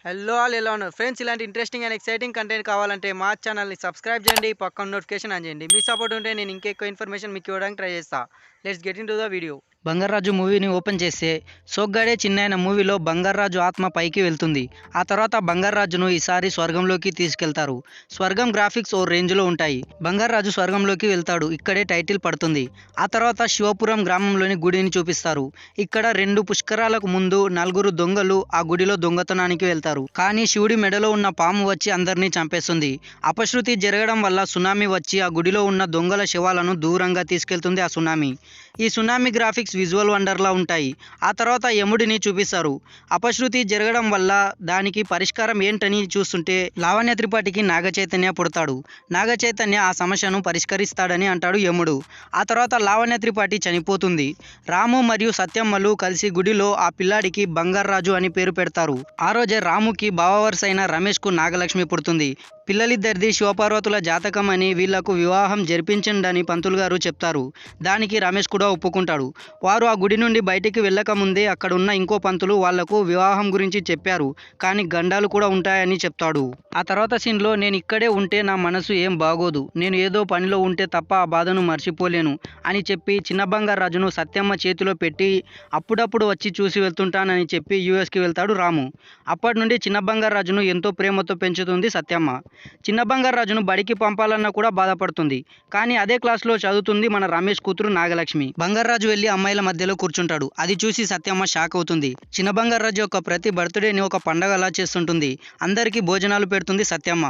Hello all ఎలా ఉన్నారు friends? ఇలాంటి ఇంట్రెస్టింగ్ అండ్ ఎక్సైటింగ్ కంటెంట్ కావాలంటే మా ఛానల్ని సబ్స్క్రైబ్ చేయండి, పక్కన నోటిఫికేషన్ ఆన్ చేయండి. మీ సపోర్ట్ ఉంటే నేను ఇంకెక్కువ ఇన్ఫర్మేషన్ మీకు ఇవ్వడానికి ట్రై చేస్తా. Let's get into the video. Bangarraju మూవీని ఓపెన్ చేస్తే సోగ్గాడే చిన్నైన మూవీలో బంగారాజు ఆత్మ పైకి వెళ్తుంది. ఆ తర్వాత బంగారాజును ఈసారి స్వర్గంలోకి తీసుకెళ్తారు. స్వర్గం గ్రాఫిక్స్ ఓ రేంజ్లో ఉంటాయి. బంగారాజు స్వర్గంలోకి వెళ్తాడు, ఇక్కడే టైటిల్ పడుతుంది. ఆ తర్వాత శివపురం గ్రామంలోని గుడిని చూపిస్తారు. ఇక్కడ 2 పుష్కరాలకు ముందు 4 దొంగలు ఆ గుడిలో దొంగతనానికి వెళ్తారు. కానీ శివుడి మెడలో ఉన్న పాము వచ్చి అందరినీ చంపేస్తుంది. అపశృతి జరగడం వల్ల సునామీ వచ్చి ఆ గుడిలో ఉన్న దొంగల శవాలను దూరంగా తీసుకెళ్తుంది ఆ సునామీ. ఈ సునామీ గ్రాఫిక్స్ విజువల్ వండర్లా ఉంటాయి. ఆ తర్వాత యముడిని చూపిస్తారు. అపశృతి జరగడం వల్ల దానికి పరిష్కారం ఏంటని చూస్తుంటే లావణ్య త్రిపాఠికి నాగచైతన్య పుడతాడు. నాగచైతన్య ఆ సమస్యను పరిష్కరిస్తాడని అంటాడు యముడు. ఆ తర్వాత లావణ్య త్రిపాఠి చనిపోతుంది. రాము మరియు సత్యమ్మలు కలిసి గుడిలో ఆ పిల్లాడికి బంగారాజు అని పేరు పెడతారు. ఆ రోజే రాముకి బావవరుసైన రమేష్కు నాగలక్ష్మి పుడుతుంది. పిల్లలిద్దరిది శివపార్వతుల జాతకం అని వీళ్లకు వివాహం జరిపించండని పంతులు గారు చెప్తారు. దానికి రమేష్ కూడా ఒప్పుకుంటాడు. వారు ఆ గుడి నుండి బయటికి వెళ్ళక ముందే అక్కడున్న ఇంకో పంతులు వాళ్లకు వివాహం గురించి చెప్పారు, కానీ గండాలు కూడా ఉంటాయని చెప్తాడు. ఆ తర్వాత సీన్లో నేను ఇక్కడే ఉంటే నా మనసు ఏం బాగోదు, నేను ఏదో పనిలో ఉంటే తప్ప ఆ బాధను మర్చిపోలేను అని చెప్పి చిన్న బంగారాజును సత్యమ్మ చేతిలో పెట్టి అప్పుడప్పుడు వచ్చి చూసి వెళ్తుంటానని చెప్పి యూఎస్కి వెళ్తాడు రాము. అప్పటి నుండి చిన్న బంగారాజును ఎంతో ప్రేమతో పెంచుతుంది సత్యమ్మ. చిన్న బంగారాజును బడికి పంపాలన్నా కూడా బాధపడుతుంది. కానీ అదే క్లాస్లో చదువుతుంది మన రమేష్ కూతురు నాగలక్ష్మి. బంగారాజు వెళ్ళి అమ్మాయిల మధ్యలో కూర్చుంటాడు. అది చూసి సత్యమ్మ షాక్ అవుతుంది. చిన్న బంగారాజు యొక్క ప్రతి బర్త్డేని ఒక పండగలా చేస్తుంటుంది. అందరికీ భోజనాలు పెడుతుంది సత్యమ్మ.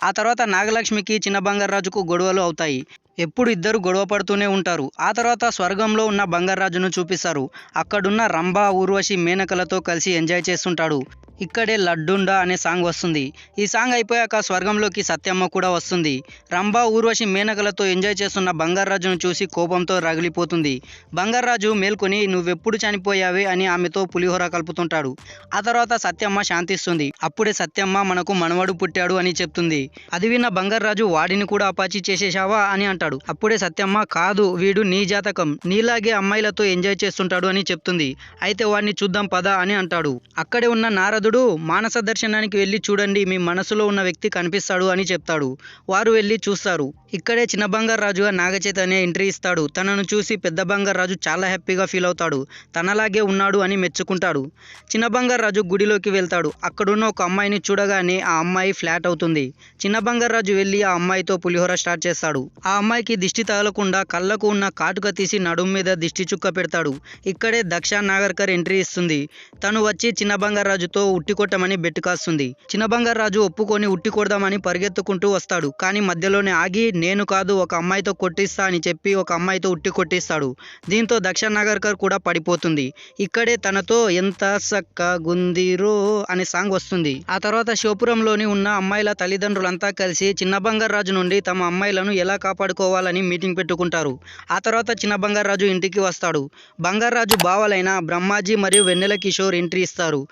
ఆ తర్వాత నాగలక్ష్మికి చిన్న బంగారాజుకు గొడవలు అవుతాయి. ఎప్పుడు ఇద్దరు గొడవ పడుతూనే ఉంటారు. ఆ తర్వాత స్వర్గంలో ఉన్న బంగారాజును చూపిస్తారు. అక్కడున్న రంభ, ఊర్వశి, మేనకలతో కలిసి ఎంజాయ్ చేస్తుంటాడు. ఇక్కడే లడ్డుండా అనే సాంగ్ వస్తుంది. ఈ సాంగ్ అయిపోయాక స్వర్గంలోకి సత్యమ్మ కూడా వస్తుంది. రంభ, ఊర్వశి, మేనకలతో ఎంజాయ్ చేస్తున్న బంగారాజును చూసి కోపంతో రగిలిపోతుంది. బంగారాజు మేల్కొని నువ్వెప్పుడు చనిపోయావే అని ఆమెతో పులిహోర కలుపుతుంటాడు. ఆ తర్వాత సత్యమ్మ శాంతిస్తుంది. అప్పుడే సత్యమ్మ మనకు మనవడు పుట్టాడు అని చెప్తుంది. అది విన్న బంగారాజు వాడిని కూడా అపాచి చేసేశావా అని అంటాడు. అప్పుడే సత్యమ్మ కాదు, వీడు నీ జాతకం, నీలాగే అమ్మాయిలతో ఎంజాయ్ చేస్తుంటాడు అని చెప్తుంది. అయితే వాడిని చూద్దాం పద అని అంటాడు. అక్కడే ఉన్న నారదుడు మానస దర్శనానికి వెళ్ళి చూడండి, మీ మనసులో ఉన్న వ్యక్తి కనిపిస్తాడు అని చెప్తాడు. వారు వెళ్ళి చూస్తారు. ఇక్కడే చిన్న బంగారాజుగా నాగచైతన్య ఎంట్రీ ఇస్తాడు. తనను చూసి పెద్ద బంగారాజు చాలా హ్యాపీగా ఫీల్ అవుతాడు. తనలాగే ఉన్నాడు అని మెచ్చుకుంటాడు. చిన్న బంగారాజు గుడిలోకి వెళ్తాడు. అక్కడున్న ఒక అమ్మాయిని చూడగానే ఆ అమ్మాయి ఫ్లాట్ అవుతుంది. చిన్న బంగారాజు వెళ్ళి ఆ అమ్మాయితో పులిహోర స్టార్ట్ చేస్తాడు. ఆ అమ్మాయికి దిష్టి తగలకుండా కళ్ళకు ఉన్న కాటుక తీసి నడుము మీద దిష్టి చుక్క పెడతాడు. ఇక్కడే దక్ష నాగర్కర్ ఎంట్రీ ఇస్తుంది. తను వచ్చి చిన్న బంగారాజుతో ఉట్టి కొట్టమని బెట్టు కాస్తుంది. చిన్న బంగారాజు ఒప్పుకొని ఉట్టి కొడదామని పరిగెత్తుకుంటూ వస్తాడు. కానీ మధ్యలోనే ఆగి నేను కాదు ఒక అమ్మాయితో కొట్టిస్తా అని చెప్పి ఒక అమ్మాయితో ఉట్టి కొట్టిస్తాడు. దీంతో దక్ష నాగర్కర్ కూడా పడిపోతుంది. ఇక్కడే తనతో ఎంత సక్కగుందిరో అనే సాంగ్ వస్తుంది. ఆ తర్వాత శివపురంలోని ఉన్న అమ్మాయిల తల్లిదండ్రులంతా కలిసి చిన్న బంగారాజు నుండి తమ అమ్మాయిలను ఎలా కాపాడుకోవాలని మీటింగ్ పెట్టుకుంటారు. ఆ తర్వాత చిన్న బంగారాజు ఇంటికి వస్తాడు. బంగారాజు బావలైన బ్రహ్మాజీ మరియు వెన్నెల కిషోర్ ఎంట్రీ ఇస్తారు.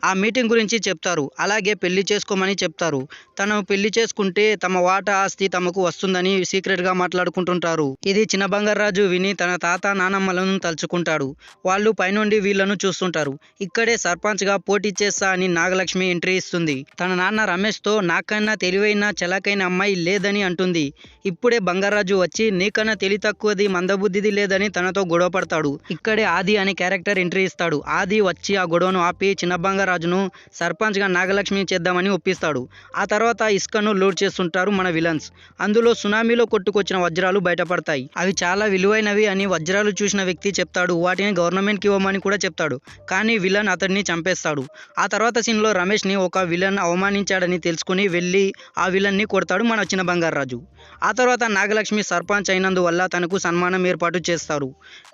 ఆ మీటింగ్ గురించి చెప్తారు. అలాగే పెళ్లి చేసుకోమని చెప్తారు. తను పెళ్లి చేసుకుంటే తమ వాటా ఆస్తి తమకు వస్తుందని సీక్రెట్గా మాట్లాడుకుంటుంటారు. ఇది చిన్న బంగారాజు విని తన తాత నానమ్మలను తలుచుకుంటాడు. వాళ్ళు పైనుండి వీళ్లను చూస్తుంటారు. ఇక్కడే సర్పంచ్గా పోటీ చేస్తా అని నాగలక్ష్మి ఎంట్రీ ఇస్తుంది. తన నాన్న రమేష్తో నాకన్నా తెలివైన చలాకైన అమ్మాయి లేదని అంటుంది. ఇప్పుడే బంగారాజు వచ్చి నీకన్నా తెలివి తక్కువది మందబుద్ధిది లేదని తనతో గొడవ పడతాడు. ఇక్కడే ఆది అనే క్యారెక్టర్ ఎంట్రీ ఇస్తాడు. ఆది వచ్చి ఆ గొడవను ఆపి చిన్న బంగారాజును సర్పంచ్గా నాగలక్ష్మి చేద్దామని ఒప్పిస్తాడు. ఆ తర్వాత ఇసుకను లోడ్ చేస్తుంటారు మన విలన్స్. అందులో సునామీలో కొట్టుకొచ్చిన వజ్రాలు బయటపడతాయి. అవి చాలా విలువైనవి అని వజ్రాలు చూసిన వ్యక్తి చెప్తాడు. వాటిని గవర్నమెంట్కి ఇవ్వమని కూడా చెప్తాడు. కానీ విలన్ అతడిని చంపేస్తాడు. ఆ తర్వాత సీన్లో రమేష్ని ఒక విలన్ అవమానించాడని తెలుసుకుని వెళ్ళి ఆ విలన్ని కొడతాడు మన చిన్న బంగారాజు. ఆ తర్వాత నాగలక్ష్మి సర్పంచ్ అయినందువల్ల తనకు సన్మానం ఏర్పాటు చేస్తారు.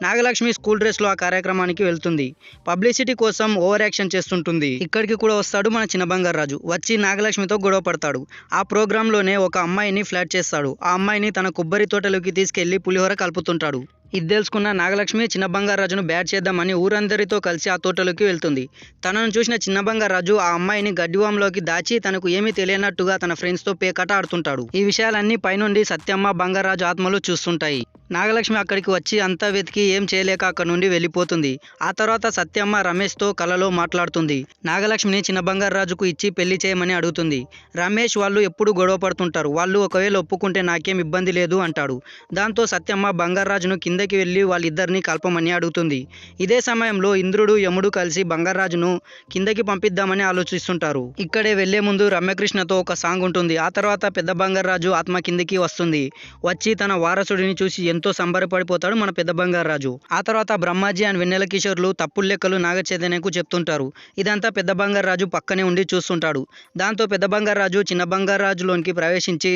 నాగలక్ష్మి స్కూల్ డ్రెస్లో ఆ కార్యక్రమానికి వెళ్తుంది. పబ్లిసిటీ కోసం ఓవర్ యాక్షన్ చేస్తుంటుంది. ఇక్కడికి కూడా వస్తాడు మన చిన్న బంగారాజు. వచ్చి నాగలక్ష్మితో గొడవ పడతాడు. ఆ ప్రోగ్రాంలోనే ఒక అమ్మాయిని ఫ్లాట్ చేస్తాడు. ఆ అమ్మాయిని తన కొబ్బరి తోటలోకి తీసుకెళ్లి పులిహోర కలుపుతుంటాడు. ఇది తెలుసుకున్న నాగలక్ష్మి చిన్న బంగారాజును బ్యాట్ చేద్దామని ఊరందరితో కలిసి ఆ తోటలోకి వెళ్తుంది. తనను చూసిన చిన్న బంగారాజు ఆ అమ్మాయిని గడ్డివాంలోకి దాచి తనకు ఏమీ తెలియనట్టుగా తన ఫ్రెండ్స్తో పేకాట ఆడుతుంటాడు. ఈ విషయాలన్నీ పైనుండి సత్యమ్మ, బంగారాజు ఆత్మలు చూస్తుంటాయి. నాగలక్ష్మి అక్కడికి వచ్చి అంతా వెతికి ఏం చేయలేక అక్కడి నుండి వెళ్ళిపోతుంది. ఆ తర్వాత సత్యమ్మ రమేష్తో కలలో మాట్లాడుతుంది. నాగలక్ష్మిని చిన్న బంగారాజుకు ఇచ్చి పెళ్లి చేయమని అడుగుతుంది. రమేష్ వాళ్ళు ఎప్పుడు గొడవ పడుతుంటారు, వాళ్ళు ఒకవేళ ఒప్పుకుంటే నాకేం ఇబ్బంది లేదు అంటాడు. దాంతో సత్యమ్మ బంగారాజును కిందకి వెళ్ళి వాళ్ళిద్దరిని కలపమని అడుగుతుంది. ఇదే సమయంలో ఇంద్రుడు యముడు కలిసి బంగారాజును కిందకి పంపిద్దామని ఆలోచిస్తుంటారు. ఇక్కడే వెళ్లే ముందు రమ్యకృష్ణతో ఒక సాంగ్ ఉంటుంది. ఆ తర్వాత పెద్ద బంగారాజు ఆత్మ కిందికి వస్తుంది. వచ్చి తన వారసుడిని చూసి ఎంతో సంబరపడిపోతాడు మన పెద్ద బంగారాజు. ఆ తర్వాత బ్రహ్మాజీ అండ్ వెన్నెల కిషోర్లు తప్పుల లెక్కలు నాగ చైతన్యకు చెప్తుంటారు. ఇదంతా పెద్ద బంగారాజు పక్కనే ఉండి చూస్తుంటాడు. దాంతో పెద్ద బంగారాజు చిన్న బంగారాజులోనికి ప్రవేశించి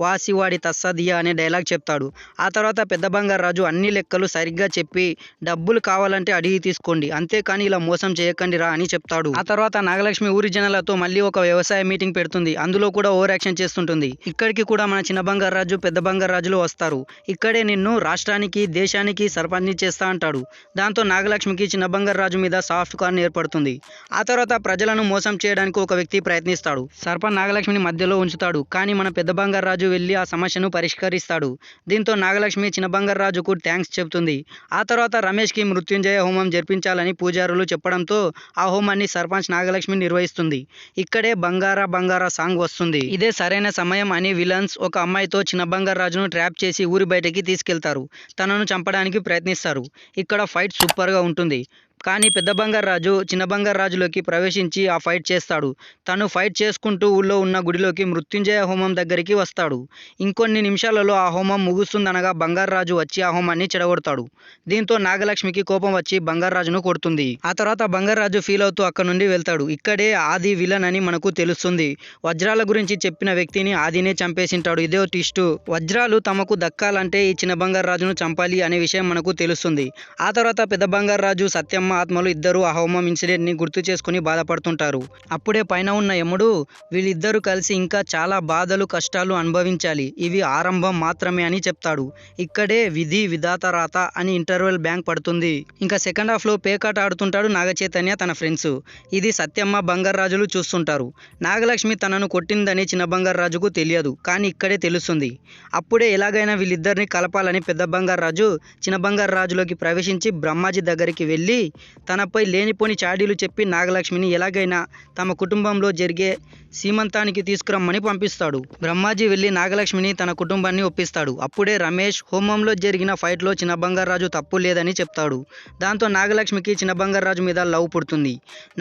వాసివాడి తస్సదియా అనే డైలాగ్ చెప్తాడు. ఆ తర్వాత పెద్ద బంగారాజు అన్ని లెక్కలు సరిగ్గా చెప్పి డబ్బులు కావాలంటే అడిగి తీసుకోండి, అంతేకాని ఇలా మోసం చేయకండి రా అని చెప్తాడు. ఆ తర్వాత నాగలక్ష్మి ఊరి జనాలతో మళ్ళీ ఒక వ్యవసాయ మీటింగ్ పెడుతుంది. అందులో కూడా ఓవర్ యాక్షన్ చేస్తుంటుంది. ఇక్కడికి కూడా మన చిన్న బంగారాజు పెద్ద బంగారాజులు వస్తారు. ఇక్కడే నిన్ను రాష్ట్రానికి దేశానికి సర్పంచ్ని చేస్తా అంటాడు. దాంతో నాగలక్ష్మికి చిన్న బంగారాజు మీద సాఫ్ట్ కార్న్ ఏర్పడుతుంది. ఆ తర్వాత ప్రజలను మోసం చేయడానికి ఒక వ్యక్తి ప్రయత్నిస్తాడు. సర్పంచ్ నాగలక్ష్మిని మధ్యలో ఉంచుతాడు. కానీ మన పెద్ద బంగారాజు వెళ్ళి ఆ సమస్యను పరిష్కరిస్తాడు. దీంతో నాగలక్ష్మి చిన్న బంగారాజుకు థ్యాంక్స్ చెబుతుంది. ఆ తర్వాత రమేష్కి మృత్యుంజయ హోమం జరిపించాలని పూజారులు చెప్పడంతో ఆ హోమాన్ని సర్పంచ్ నాగలక్ష్మి నిర్వహిస్తుంది. ఇక్కడే బంగారా బంగారా సాంగ్ వస్తుంది. ఇదే సరైన సమయం అని విలన్స్ ఒక అమ్మాయితో చిన్న బంగారాజును ట్రాప్ చేసి ఊరి బయటకి తీసుకెళ్తారు. తనను చంపడానికి ప్రయత్నిస్తారు. ఇక్కడ ఫైట్ సూపర్గా ఉంటుంది. కానీ పెద్ద బంగారాజు చిన్న బంగారాజులోకి ప్రవేశించి ఆ ఫైట్ చేస్తాడు. తను ఫైట్ చేసుకుంటూ ఊళ్ళో ఉన్న గుడిలోకి మృత్యుంజయ హోమం దగ్గరికి వస్తాడు. ఇంకొన్ని నిమిషాలలో ఆ హోమం ముగుస్తుందనగా బంగారాజు వచ్చి ఆ హోమాన్ని చెడగొడతాడు. దీంతో నాగలక్ష్మికి కోపం వచ్చి బంగారాజును కొడుతుంది. ఆ తర్వాత బంగారాజు ఫీల్ అవుతూ అక్కడ నుండి వెళ్తాడు. ఇక్కడే ఆది విలన్ అని మనకు తెలుస్తుంది. వజ్రాల గురించి చెప్పిన వ్యక్తిని ఆదినే చంపేసింటాడు. ఇదే ట్విస్ట్. వజ్రాలు తమకు దక్కాలంటే ఈ చిన్న బంగారాజును చంపాలి అనే విషయం మనకు తెలుస్తుంది. ఆ తర్వాత పెద్ద బంగారాజు సత్యమ్మ ఆత్మలు ఇద్దరు ఆ హోమం ఇన్సిడెంట్ ని గుర్తు చేసుకుని బాధపడుతుంటారు. అప్పుడే పైన ఉన్న యముడు వీళ్ళిద్దరూ కలిసి ఇంకా చాలా బాధలు కష్టాలు అనుభవించాలి, ఇవి ఆరంభం మాత్రమే అని చెప్తాడు. ఇక్కడే విధి విధాత రాత అని ఇంటర్వెల్ బ్యాంక్ పడుతుంది. ఇంకా సెకండ్ హాఫ్ లో పేకాట ఆడుతుంటాడు నాగ చైతన్య తన ఫ్రెండ్స్. ఇది సత్యమ్మ బంగారాజులు చూస్తుంటారు. నాగలక్ష్మి తనను కొట్టిందని చిన్న బంగారాజుకు తెలియదు, కానీ ఇక్కడే తెలుస్తుంది. అప్పుడే ఎలాగైనా వీళ్ళిద్దరిని కలపాలని పెద్ద బంగారాజు చిన్న బంగారాజులోకి ప్రవేశించి బ్రహ్మాజీ దగ్గరికి వెళ్ళి తనపై లేనిపోని చాడీలు చెప్పి నాగలక్ష్మిని ఎలాగైనా తమ కుటుంబంలో జరిగే సీమంతానికి తీసుకురమ్మని పంపిస్తాడు. బ్రహ్మాజీ వెళ్ళి నాగలక్ష్మిని తన కుటుంబాన్ని ఒప్పిస్తాడు. అప్పుడే రమేష్ హోమంలో జరిగిన ఫైట్లో చిన్న బంగారాజు తప్పు లేదని చెప్తాడు. దాంతో నాగలక్ష్మికి చిన్న బంగారాజు మీద లవ్ పుడుతుంది.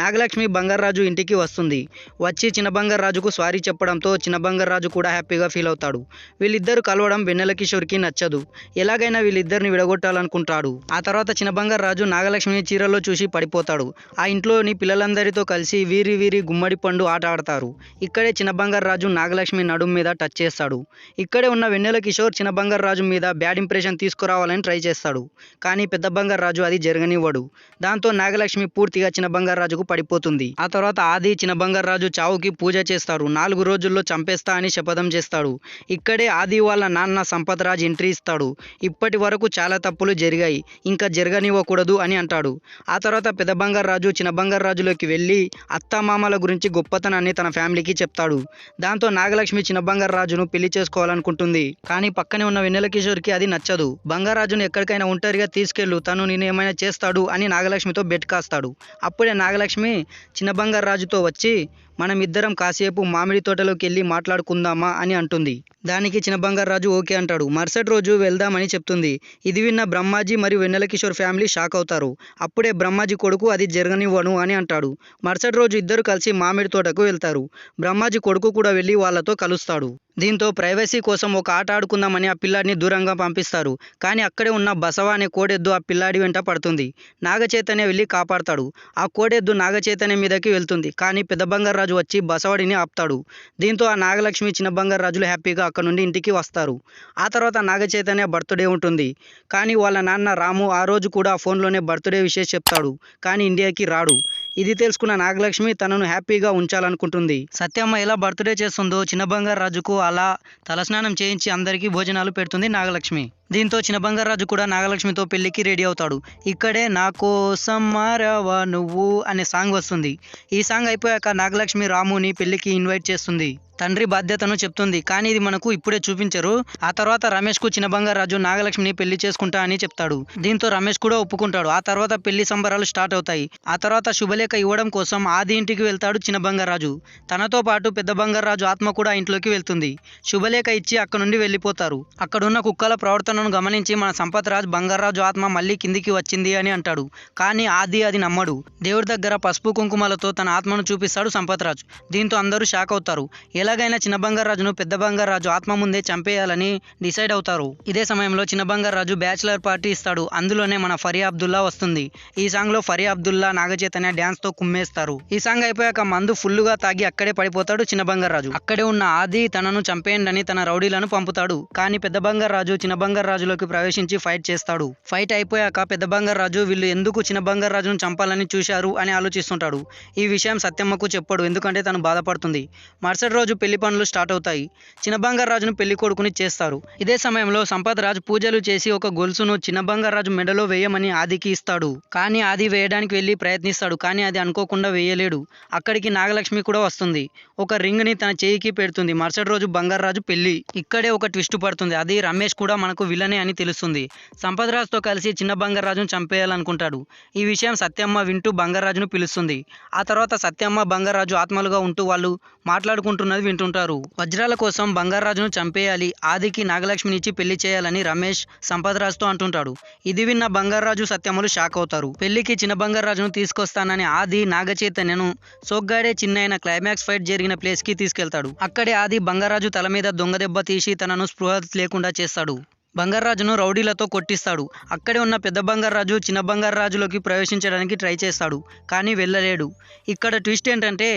నాగలక్ష్మి బంగారాజు ఇంటికి వస్తుంది. వచ్చి చిన్న బంగారాజుకు సారీ చెప్పడంతో చిన్న బంగారాజు కూడా హ్యాపీగా ఫీల్ అవుతాడు. వీళ్ళిద్దరు కలవడం వెన్నెల కిషోర్కి నచ్చదు. ఎలాగైనా వీళ్ళిద్దరిని విడగొట్టాలనుకుంటాడు. ఆ తర్వాత చిన్న బంగారాజు నాగలక్ష్మిని చీరలో చూసి పడిపోతాడు. ఆ ఇంట్లోని పిల్లలందరితో కలిసి వీరి వీరి గుమ్మడి పండు ఆట ఆడతారు. ఇక్కడే చిన్న బంగారాజు నాగలక్ష్మి నడుం మీద టచ్ చేస్తాడు. ఇక్కడే ఉన్న వెన్నెల కిషోర్ చిన్న బంగారాజు మీద బ్యాడ్ ఇంప్రెషన్ తీసుకురావాలని ట్రై చేస్తాడు. కానీ పెద్ద బంగారాజు అది జరగనివ్వడు. దాంతో నాగలక్ష్మి పూర్తిగా చిన్న బంగారాజుకు పడిపోతుంది. ఆ తర్వాత ఆది చిన్న బంగారాజు చావుకి పూజ చేస్తారు. 4 రోజుల్లో చంపేస్తా అని శపథం చేస్తాడు. ఇక్కడే ఆది వాళ్ళ నాన్న సంపత్ రాజ్ ఎంట్రీ ఇస్తాడు. ఇప్పటి వరకు చాలా తప్పులు జరిగాయి, ఇంకా జరగనివ్వకూడదు అని అంటాడు. ఆ తర్వాత పెద్ద బంగారాజు చిన్న బంగారాజులోకి వెళ్ళి అత్తామామల గురించి గొప్పతనాన్ని తన ఫ్యామిలీకి చెప్తాడు. దాంతో నాగలక్ష్మి చిన్న బంగారాజును పెళ్లి చేసుకోవాలనుకుంటుంది. కానీ పక్కనే ఉన్న వెన్నెల కిషోర్కి అది నచ్చదు. బంగారాజును ఎక్కడికైనా ఒంటరిగా తీసుకెళ్ళు, తను నేనేమైనా చేస్తాడు అని నాగలక్ష్మితో బెట్ కాస్తాడు. అప్పుడే నాగలక్ష్మి చిన్న బంగారాజుతో వచ్చి మనం ఇద్దరం కాసేపు మామిడి తోటలోకి వెళ్ళి మాట్లాడుకుందామా అని అంటుంది. దానికి చిన్న బంగారాజు ఓకే అంటాడు. మరుసటి రోజు వెళ్దామని చెప్తుంది. ఇది విన్న బ్రహ్మాజీ మరియు వెన్నెల కిషోర్ ఫ్యామిలీ షాక్ అవుతారు. అప్పుడే బ్రహ్మాజీ కొడుకు అది జరగనివ్వను అని అంటాడు. మరుసటి రోజు ఇద్దరు కలిసి మామిడి తోటకు వెళ్తారు. బ్రహ్మాజీ కొడుకు కూడా వెళ్ళి వాళ్ళతో కలుస్తాడు. దీంతో ప్రైవసీ కోసం ఒక ఆట ఆడుకుందామని ఆ పిల్లాడిని దూరంగా పంపిస్తారు. కానీ అక్కడే ఉన్న బసవ అనే కోడెద్దు ఆ పిల్లాడి వెంట పడుతుంది. నాగ చైతన్య వెళ్ళి కాపాడతాడు. ఆ కోడెద్దు నాగ చైతన్య మీదకి వెళ్తుంది. కానీ పెద్ద బంగారాజు వచ్చి బసవడిని ఆపుతాడు. దీంతో ఆ నాగలక్ష్మి చిన్న బంగారాజులు హ్యాపీగా అక్కడ నుండి ఇంటికి వస్తారు. ఆ తర్వాత నాగ చైతన్య బర్త్డే ఉంటుంది. కానీ వాళ్ళ నాన్న రాము ఆ రోజు కూడా ఆ ఫోన్లోనే బర్త్డే విషయం చెప్తాడు. కానీ ఇండియాకి రాడు. ఇది తెలుసుకున్న నాగలక్ష్మి తనను హ్యాపీగా ఉంచాలనుకుంటుంది. సత్యమ్మ ఎలా బర్త్డే చేస్తుందో చిన్న బంగారాజుకు అలా తలస్నానం చేయించి అందరికీ భోజనాలు పెడుతుంది నాగలక్ష్మి. దీంతో చిన్న బంగారాజు కూడా నాగలక్ష్మితో పెళ్లికి రెడీ అవుతాడు. ఇక్కడే నా కోసం మారావా నువ్వు అనే సాంగ్ వస్తుంది. ఈ సాంగ్ అయిపోయాక నాగలక్ష్మి రాముని పెళ్లికి ఇన్వైట్ చేస్తుంది. తండ్రి బాధ్యతను చెప్తుంది. కానీ ఇది మనకు ఇప్పుడే చూపించరు. ఆ తర్వాత రమేష్ కు చిన్న బంగారాజు నాగలక్ష్మిని పెళ్లి చేసుకుంటా అని చెప్తాడు. దీంతో రమేష్ కూడా ఒప్పుకుంటాడు. ఆ తర్వాత పెళ్లి సంబరాలు స్టార్ట్ అవుతాయి. ఆ తర్వాత శుభలేఖ ఇవ్వడం కోసం ఆది ఇంటికి వెళ్తాడు చిన్న బంగారాజు. తనతో పాటు పెద్ద బంగారాజు ఆత్మ కూడా ఇంట్లోకి వెళ్తుంది. శుభలేఖ ఇచ్చి అక్కడ నుండి వెళ్ళిపోతారు. అక్కడున్న కుక్కల ప్రవర్తనను గమనించి మన సంపత్ రాజ్ బంగారాజు ఆత్మ మళ్ళీ కిందికి వచ్చింది అని అంటాడు. కానీ ఆది అది నమ్మడు. దేవుడి దగ్గర పసుపు కుంకుమలతో తన ఆత్మను చూపిస్తాడు సంపత్ రాజ్. దీంతో అందరూ షాక్ అవుతారు. ఎలాగైనా చిన్న బంగారాజును పెద్ద బంగారాజు ఆత్మ ముందే చంపేయాలని డిసైడ్ అవుతారు. ఇదే సమయంలో చిన్న బంగారాజు బ్యాచిలర్ పార్టీ ఇస్తాడు. అందులోనే మన ఫరియా అబ్దుల్లా వస్తుంది. ఈ సాంగ్ లో ఫరియా అబ్దుల్లా నాగచైతన్య డాన్స్ తో కుమ్మేస్తారు. ఈ సాంగ్ అయిపోయాక మందు ఫుల్ గా తాగి అక్కడే పడిపోతాడు చిన్న బంగారాజు. అక్కడే ఉన్న ఆది తనను చంపేయండి తన రౌడీలను పంపుతాడు. కానీ పెద్ద బంగారాజు చిన్న బంగారాజులోకి ప్రవేశించి ఫైట్ చేస్తాడు. ఫైట్ అయిపోయాక పెద్ద బంగారాజు వీళ్ళు ఎందుకు చిన్న బంగారాజును చంపాలని చూశారు అని ఆలోచిస్తుంటాడు. ఈ విషయం సత్యమ్మకు చెప్పడు. ఎందుకంటే తను బాధపడుతుంది. మరుసటి రోజు పెళ్లి పనులు స్టార్ట్ అవుతాయి. చిన్న బంగారాజును పెళ్లి కొడుకుని చేస్తారు. ఇదే సమయంలో సంపత్ రాజ్ పూజలు చేసి ఒక గొలుసును చిన్న బంగారాజు మెడలో వేయమని ఆదికి ఇస్తాడు. కానీ ఆది వేయడానికి వెళ్ళి ప్రయత్నిస్తాడు. కానీ అది అనుకోకుండా వేయలేడు. అక్కడికి నాగలక్ష్మి కూడా వస్తుంది. ఒక రింగ్ ని తన చేయికి పెడుతుంది. మరుసటి రోజు బంగారాజు పెళ్లి. ఇక్కడే ఒక ట్విస్ట్ పడుతుంది. అది రమేష్ కూడా మనకు విలనే అని తెలుస్తుంది. సంపత్ రాజ్ తో కలిసి చిన్న బంగారాజును చంపేయాలనుకుంటాడు. ఈ విషయం సత్యమ్మ వింటూ బంగారాజును పిలుస్తుంది. ఆ తర్వాత సత్యమ్మ బంగారాజు ఆత్మలుగా ఉంటూ వాళ్ళు మాట్లాడుకుంటున్నది వింటుంటారు. వజ్రాల కోసం బంగారాజును చంపేయాలి, ఆదికి నాగలక్ష్మిని ఇచ్చి పెళ్లి చేయాలని రమేష్ సంపత్ రాజ్ తో అంటుంటాడు. ఇది విన్న బంగారాజు సత్యములు షాక్ అవుతారు. పెళ్లికి చిన్న బంగారాజును తీసుకొస్తానని ఆది నాగచైతన్యను సోగ్గాడే చిన్నైన క్లైమాక్స్ ఫైట్ జరిగిన ప్లేస్ కి తీసుకెళ్తాడు. అక్కడే ఆది బంగారాజు తల మీద దొంగ దెబ్బ తీసి తనను స్పృహ లేకుండా చేస్తాడు. బంగారాజును రౌడీలతో కొట్టిస్తాడు. అక్కడే ఉన్న పెద్ద బంగారాజు చిన్న బంగారాజులోకి ప్రవేశించడానికి ట్రై చేస్తాడు. కానీ వెళ్ళలేడు. ఇక్కడ ట్విస్ట్ ఏంటంటే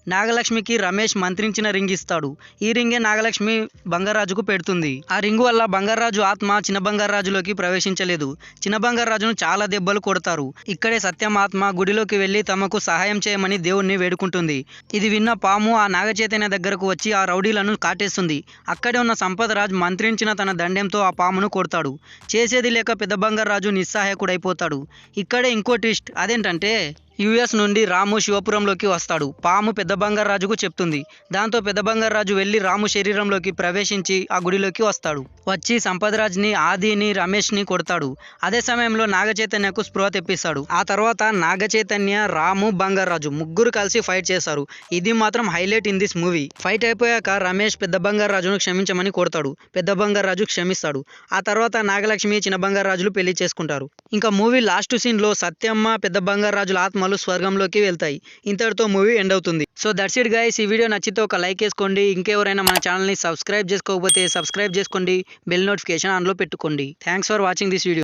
నాగలక్ష్మికి రమేష్ మంత్రించిన రింగ్ ఇస్తాడు. ఈ రింగే నాగలక్ష్మి బంగారాజుకు పెడుతుంది. ఆ రింగు వల్ల బంగారాజు ఆత్మ చిన్న బంగారాజులోకి ప్రవేశించలేదు. చిన్న బంగారాజును చాలా దెబ్బలు కొడతారు. ఇక్కడే సత్యం ఆత్మ గుడిలోకి వెళ్లి తమకు సహాయం చేయమని దేవుణ్ణి వేడుకుంటుంది. ఇది విన్న పాము ఆ నాగచైతన్య దగ్గరకు వచ్చి ఆ రౌడీలను కాటేస్తుంది. అక్కడే ఉన్న సంపత్ రాజ్ మంత్రించిన తన దండెంతో ఆ పామును కొడతాడు. చేసేది లేక పెద్ద బంగారాజు నిస్సహాయకుడైపోతాడు. ఇక్కడే ఇంకో ట్విస్ట్. అదేంటంటే యుఎస్ నుండి రాము శివపురంలోకి వస్తాడు. పాము పెద్ద బంగారాజుకు చెప్తుంది. దాంతో పెద్ద బంగారాజు వెళ్లి రాము శరీరంలోకి ప్రవేశించి ఆ గుడిలోకి వస్తాడు. వచ్చి సంపత్ రాజ్ని ఆదిని రమేష్ని కొడతాడు. అదే సమయంలో నాగచైతన్యకు స్పృహ తెప్పిస్తాడు. ఆ తర్వాత నాగచైతన్య రాము బంగారాజు ముగ్గురు కలిసి ఫైట్ చేస్తారు. ఇది మాత్రం highlight in this movie. Fight అయిపోయాక రమేష్ పెద్ద బంగారాజును క్షమించమని కోరతాడు. పెద్ద బంగారాజు క్షమిస్తాడు. ఆ తర్వాత నాగలక్ష్మి చిన్న బంగారాజులు పెళ్లి చేసుకుంటారు. ఇంకా మూవీ లాస్ట్ సీన్ లో సత్యమ్మ పెద్ద బంగారాజుల ఆత్మ స్వర్గంలోకి వెళ్తాయి. ఇంతటితో మూవీ ఎండ్ అవుతుంది. So that's it guys. ఈ వీడియో నచ్చితే ఒక లైక్ వేసుకోండి. ఇంకెవరైనా మన ఛానల్ని సబ్స్క్రైబ్ చేసుకోకపోతే సబ్స్క్రైబ్ చేసుకోండి. బెల్ నోటిఫికేషన్ ఆన్లో పెట్టుకోండి. Thanks for watching this video.